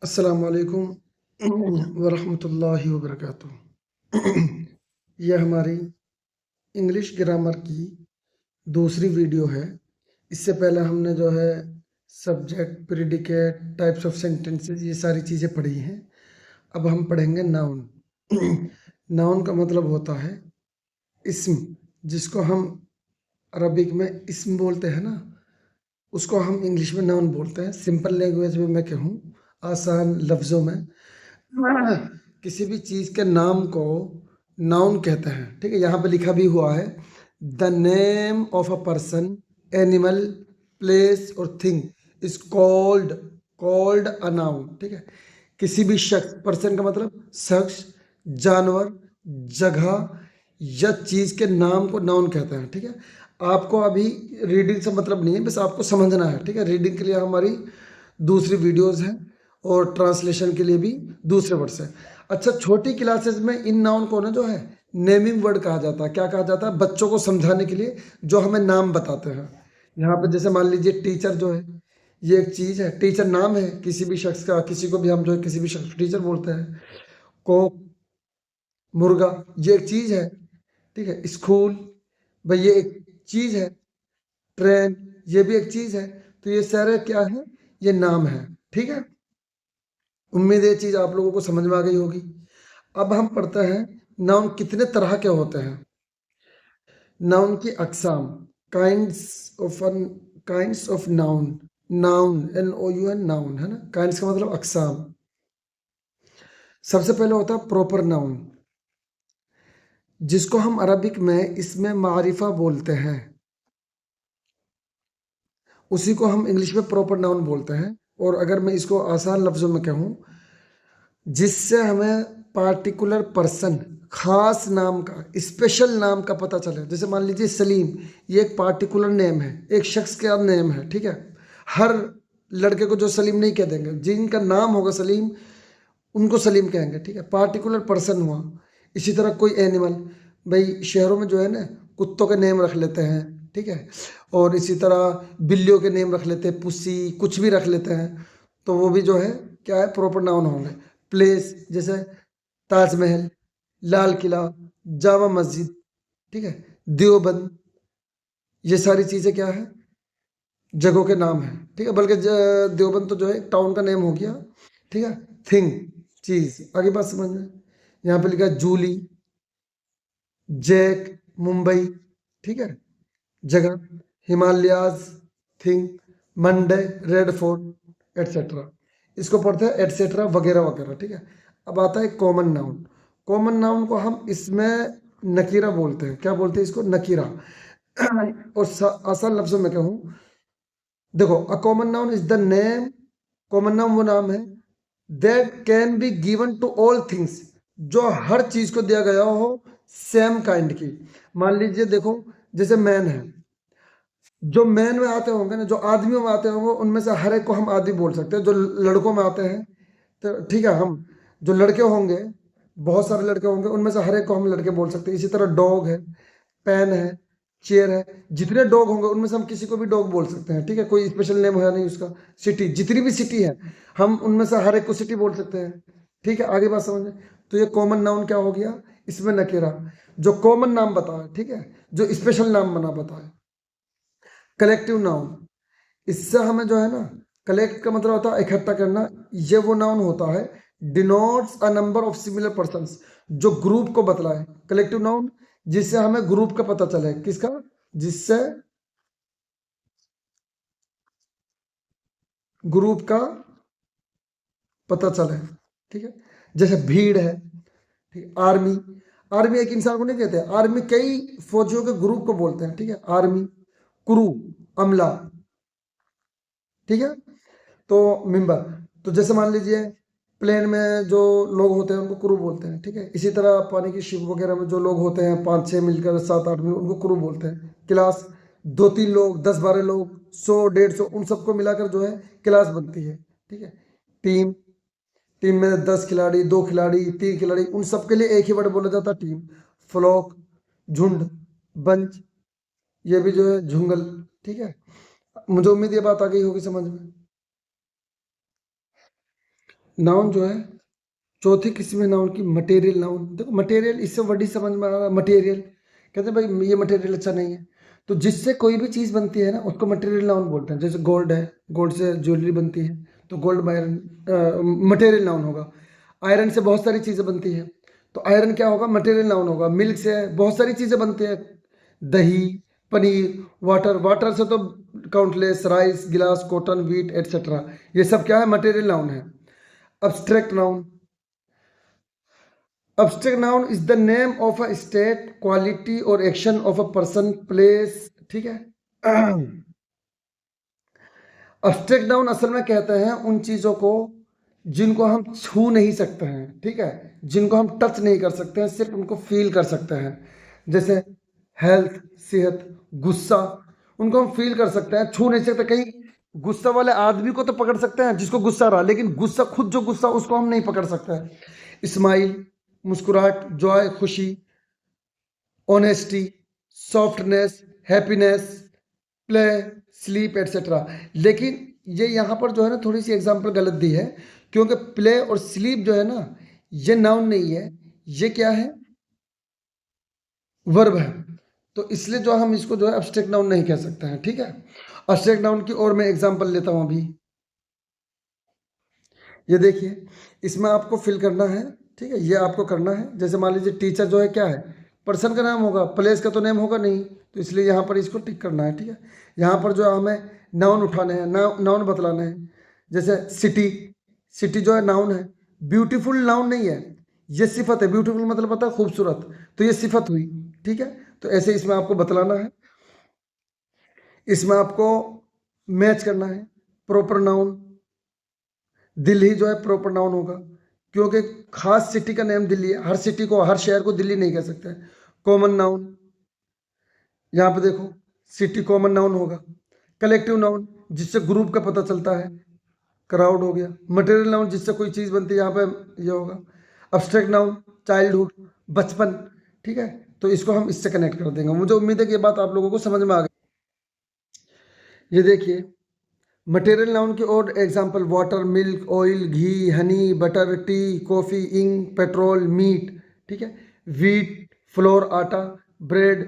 अस्सलाम वालेकुम वरहमतुल्लाहि वबरकातुहू। यह हमारी इंग्लिश ग्रामर की दूसरी वीडियो है। इससे पहले हमने जो है subject, predicate, types of sentences, ये सारी चीज़ें पढ़ी हैं। अब हम पढ़ेंगे नाउन। नाउन का मतलब होता है इस्म, जिसको हम अरबिक में इस्म बोलते हैं ना, उसको हम इंग्लिश में नाउन बोलते हैं। सिंपल लैंग्वेज में मैं कहूँ, आसान लफ्ज़ों में, किसी भी चीज के नाम को नाउन कहते हैं। ठीक है, यहाँ पे लिखा भी हुआ है, the name of a person, animal, place और thing is called called a noun. ठीक है, किसी भी शख्स, पर्सन का मतलब शख्स, जानवर, जगह या चीज के नाम को नाउन कहते हैं। ठीक है, आपको अभी रीडिंग से मतलब नहीं है, बस आपको समझना है। ठीक है, रीडिंग के लिए हमारी दूसरी वीडियोस हैं और ट्रांसलेशन के लिए भी दूसरे वर्ड्स हैं। अच्छा, छोटी क्लासेस में इन नाउन को ना जो है नेमिंग वर्ड कहा जाता है। क्या कहा जाता है? बच्चों को समझाने के लिए जो हमें नाम बताते हैं। यहाँ पे जैसे मान लीजिए टीचर जो है, ये एक चीज है। टीचर नाम है किसी भी शख्स का, किसी को भी हम जो है किसी भी शख्स को टीचर बोलते हैं। कोक, मुर्गा, ये एक चीज है। ठीक है, स्कूल भाई ये एक चीज है। ट्रेन, ये भी एक चीज है। तो ये सारे क्या है? ये नाम है। ठीक है, उम्मीद है ये चीज आप लोगों को समझ में आ गई होगी। अब हम पढ़ते हैं नाउन कितने तरह के होते हैं। नाउन की अकसाम, kinds of kinds of noun. Noun, NOUN, noun है ना। काइंड्स का मतलब अकसाम। सबसे पहले होता है प्रॉपर नाउन, जिसको हम अरबिक में इसमें मारिफा बोलते हैं। उसी को हम इंग्लिश में प्रॉपर नाउन बोलते हैं। और अगर मैं इसको आसान लफ्जों में कहूँ, जिससे हमें पार्टिकुलर पर्सन, खास नाम का, स्पेशल नाम का पता चले। जैसे मान लीजिए सलीम, ये एक पार्टिकुलर नेम है, एक शख्स का नेम है। ठीक है, हर लड़के को जो सलीम नहीं कह देंगे, जिनका नाम होगा सलीम उनको सलीम कहेंगे। ठीक है, पार्टिकुलर पर्सन हुआ। इसी तरह कोई एनिमल, भाई शहरों में जो है ना कुत्तों के नेम रख लेते हैं। ठीक है, और इसी तरह बिल्लियों के नेम रख लेते हैं, पुसी, कुछ भी रख लेते हैं। तो वो भी जो है क्या है, प्रॉपर नाउन होंगे। प्लेस, जैसे ताजमहल, लाल किला, जामा मस्जिद, ठीक है, देवबंद, ये सारी चीज़ें क्या है, जगहों के नाम है। ठीक है, बल्कि देवबंद तो जो है टाउन का नेम हो गया। ठीक है, थिंग, चीज। आगे बात समझ में, यहाँ पे लिखा है जूली, जैक, मुंबई, ठीक है, जगह, Himalayas, thing, Monday, red fort, etcetera. इसको पढ़ते हैं एटसेट्रा वगैरह वगैरह। ठीक है, अब आता है कॉमन नाउन। कॉमन नाउन को हम इसमें नकीरा बोलते हैं। क्या बोलते हैं इसको? नकीरा। और आसान लफ्जों में कहूँ, देखो, a common noun is the name, common noun वो नाम है that can be given to all things, जो हर चीज को दिया गया हो सेम काइंड की। मान लीजिए, देखो, जैसे मैन है, जो मैन में आते होंगे ना, जो आदमियों में आते होंगे, उनमें से हर एक को हम आदमी बोल सकते हैं। जो लड़कों में आते हैं, तो ठीक है, हम जो लड़के होंगे, बहुत सारे लड़के होंगे, उनमें से हर एक को हम लड़के बोल सकते हैं। इसी तरह डॉग है, पेन है, चेयर है, जितने डॉग होंगे उनमें से हम किसी को भी डॉग बोल सकते हैं। ठीक है, कोई स्पेशल नेम है नहीं उसका। सिटी, जितनी भी सिटी है, हम उनमें से हर एक को सिटी बोल सकते हैं। ठीक है, आगे बात समझे। तो ये कॉमन नाउन क्या हो गया? इसमें नकेरा, जो कॉमन नाम बताए। ठीक है, जो स्पेशल नाम बना बताए। कलेक्टिव नाउन, इससे हमें जो है ना, कलेक्ट का मतलब होता है इकट्ठा करना। ये वो नाउन होता है denotes a number of similar persons, जो ग्रुप को बतलाए। कलेक्टिव नाउन, जिससे हमें ग्रुप का पता चले। किसका? जिससे ग्रुप का पता चले। ठीक है, जैसे भीड़ है, ठीक, आर्मी। आर्मी एक इंसान को नहीं कहते, आर्मी कई फौजियों के ग्रुप को बोलते हैं। ठीक है, आर्मी, क्रू, अमला, ठीक है, तो मेंबर। तो जैसे मान लीजिए प्लेन में जो लोग होते हैं उनको क्रू बोलते हैं। ठीक है, इसी तरह पानी की शिप वगैरह में जो लोग होते हैं, 5-6 मिलकर, 7-8 मिलकर, उनको क्रू बोलते हैं। क्लास, 2-3 लोग, 10-12 लोग, 100-150, उन सबको मिलाकर जो है क्लास बनती है। ठीक है, टीम, टीम में 10 खिलाड़ी, 2 खिलाड़ी, 3 खिलाड़ी, उन सबके लिए एक ही वर्ड बोला जाता है, टीम। फ्लॉक, झुंड, बंच, ये भी जो है झुंगल। ठीक है, मुझे उम्मीद ये बात आ गई होगी समझ में। नाउन जो है चौथी किस्म है नाउन की मटेरियल नाउन। देखो मटेरियल इससे वर्ड ही समझ में आ रहा है, मटेरियल कहते हैं भाई ये मटेरियल अच्छा नहीं है, तो जिससे कोई भी चीज़ बनती है ना उसको मटेरियल नाउन बोलते हैं। जैसे गोल्ड है, गोल्ड से ज्वेलरी बनती है तो गोल्ड आयरन मटेरियल नाउन होगा। आयरन से बहुत सारी चीज़ें बनती हैं तो आयरन क्या होगा, मटेरियल नाउन होगा। मिल्क से बहुत सारी चीज़ें बनती हैं, दही, पनीर, वाटर, वाटर से तो काउंटलेस, राइस, गिलास, कॉटन, व्हीट एटसेट्रा, ये सब क्या है, मटेरियल नाउन है। Abstract noun, abstract noun is the name of a state, quality or action of a person, place, ठीक है। abstract noun असल में कहते हैं उन चीजों को जिनको हम छू नहीं सकते हैं, ठीक है, जिनको हम टच नहीं कर सकते हैं, सिर्फ उनको फील कर सकते हैं। जैसे हेल्थ, सेहत, गुस्सा, उनको हम फील कर सकते हैं, छू नहीं सकते। कहीं गुस्सा वाले आदमी को तो पकड़ सकते हैं जिसको गुस्सा रहा, लेकिन गुस्सा खुद जो गुस्सा उसको हम नहीं पकड़ सकते हैं। स्माइल, मुस्कुराहट, जॉय, खुशी, honesty, softness, happiness, play, sleep etcetera. लेकिन ये यहाँ पर जो है ना थोड़ी सी एग्जांपल गलत दी है, क्योंकि प्ले और स्लीप जो है ना ये नाउन नहीं है, ये क्या है, वर्ब है। तो इसलिए जो हम इसको जो है एब्स्ट्रैक्ट नाउन नहीं कह सकते हैं, ठीक है। एब्स्ट्रैक्ट नाउन की और मैं एग्जांपल लेता हूँ अभी। ये देखिए इसमें आपको फिल करना है, ठीक है, ये आपको करना है। जैसे मान लीजिए टीचर जो है क्या है, पर्सन का नाम होगा, प्लेस का तो नेम होगा नहीं, तो इसलिए यहाँ पर इसको टिक करना है, ठीक है। यहाँ पर जो हमें नाउन उठाने हैं, नाउन बतलाने हैं। जैसे सिटी, सिटी जो है नाउन है, ब्यूटीफुल नाउन नहीं है, ये सिफत है। ब्यूटीफुल मतलब पता है खूबसूरत, तो ये सिफत हुई, ठीक है। तो ऐसे इसमें आपको बतलाना है, इसमें आपको मैच करना है। प्रॉपर नाउन, दिल्ली जो है प्रॉपर नाउन होगा, क्योंकि खास सिटी का नेम दिल्ली है, हर सिटी को, हर शहर को दिल्ली नहीं कह सकते। कॉमन नाउन, यहाँ पे देखो सिटी कॉमन नाउन होगा। कलेक्टिव नाउन जिससे ग्रुप का पता चलता है, क्राउड हो गया। मटेरियल नाउन जिससे कोई चीज़ बनती है, यहाँ पे ये होगा। अब्स्ट्रैक्ट नाउन चाइल्डहुड, बचपन, ठीक है। तो इसको हम इससे कनेक्ट कर देंगे। मुझे उम्मीद है कि ये बात आप लोगों को समझ में आ गई। ये देखिए मटेरियल नाउन की और example, water, milk, oil, ghee, honey, butter, tea, coffee, ink, petrol, meat, ठीक है। व्हीट, फ्लोर, आटा, ब्रेड,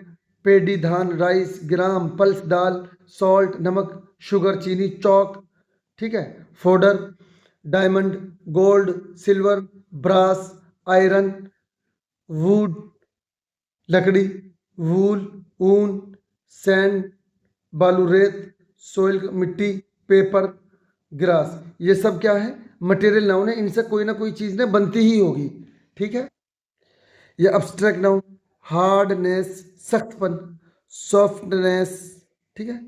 पेडी, धान, राइस, ग्राम, पल्स, दाल, सॉल्ट, नमक, शुगर, चीनी, चौक, ठीक है। Fodder, diamond, gold, silver, brass, iron, wood, लकड़ी, वूल, ऊन, सैंड, बालू, रेत, सोइल, मिट्टी, पेपर, ग्रास, ये सब क्या है, मटेरियल नाउन है। इनसे कोई ना कोई चीज ने बनती ही होगी, ठीक है। ये अब्स्ट्रैक्ट नाउन, हार्डनेस, सख्तपन, सॉफ्टनेस, ठीक है।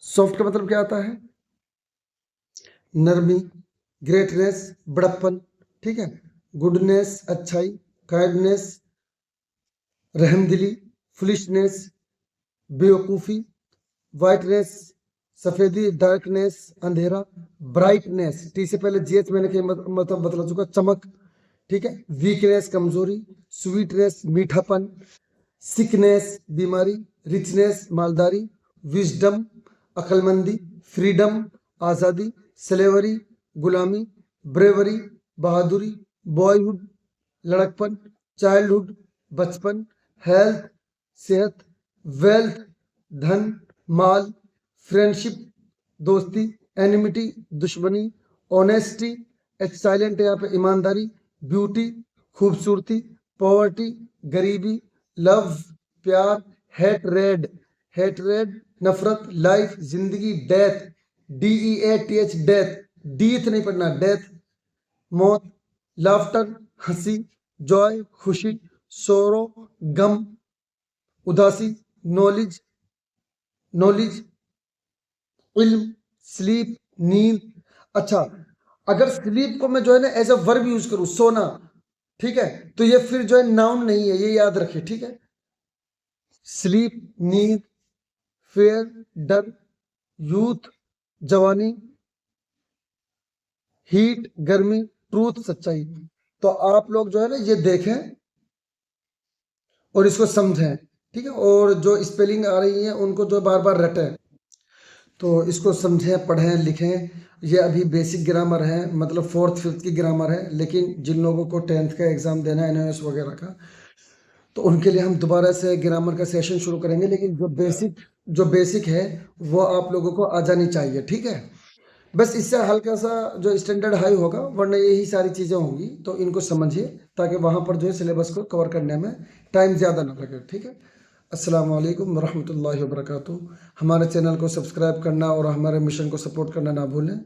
सॉफ्ट का मतलब क्या आता है, नरमी, ग्रेटनेस, बड़प्पन, ठीक है। गुडनेस, अच्छाई, काइंडनेस, रहमदिली, फुलिशनेस, बेवकूफ़ी, वाइटनेस, सफेदी, डार्कनेस, अंधेरा, ब्राइटनेस, टी से पहले जीएच मैंने के मतलब बतला चुका, चमक, ठीक है। वीकनेस, कमजोरी, स्वीटनेस, मीठापन, सिकनेस, बीमारी, रिचनेस, मालदारी, विजडम, अक्लमंदी, फ्रीडम, आज़ादी, स्लेवरी, गुलामी, ब्रेवरी, बहादुरी, बॉयहुड, लड़कपन, चाइल्डहुड, बचपन, हेल्थ, सेहत, वेल्थ, धन, माल, फ्रेंडशिप, दोस्ती, एनिमिटी, दुश्मनी, ऑनेस्टी, एच साइलेंट है यहाँ पे, ईमानदारी, ब्यूटी, खूबसूरती, पॉवर्टी, गरीबी, लव, प्यार, हेट रेड, नफरत, लाइफ, जिंदगी, डेथ, DEATH, डेथ, डीथ नहीं पढ़ना, डेथ, मौत, लाफ्टर, हंसी, जॉय, खुशी, सोरो, गम, उदासी, नॉलेज, नॉलेज, इल्म, स्लीप, नींद। अच्छा, अगर स्लीप को मैं जो है ना एज अ वर्ब यूज करूं, सोना, ठीक है, तो ये फिर जो है नाउन नहीं है, ये याद रखिए, ठीक है। स्लीप, नींद, फेयर, डर, यूथ, जवानी, हीट, गर्मी, ट्रूथ, सच्चाई। तो आप लोग जो है ना ये देखें और इसको समझें, ठीक है, और जो स्पेलिंग आ रही है उनको जो बार बार रटें। तो इसको समझें, पढ़ें, लिखें। ये अभी बेसिक ग्रामर है, मतलब 4th 5th की ग्रामर है, लेकिन जिन लोगों को 10th का एग्ज़ाम देना है एनओएस वगैरह का, तो उनके लिए हम दोबारा से ग्रामर का सेशन शुरू करेंगे। लेकिन जो बेसिक है वो आप लोगों को आ जानी चाहिए, ठीक है। बस इससे हल्का सा जो स्टैंडर्ड हाई होगा, वरना यही सारी चीज़ें होंगी, तो इनको समझिए ताकि वहाँ पर जो है सिलेबस को कवर करने में टाइम ज़्यादा ना लगे, ठीक है। अस्सलाम वालेकुम रहमतुल्लाहि व बरकातुहू। हमारे चैनल को सब्सक्राइब करना और हमारे मिशन को सपोर्ट करना ना भूलें।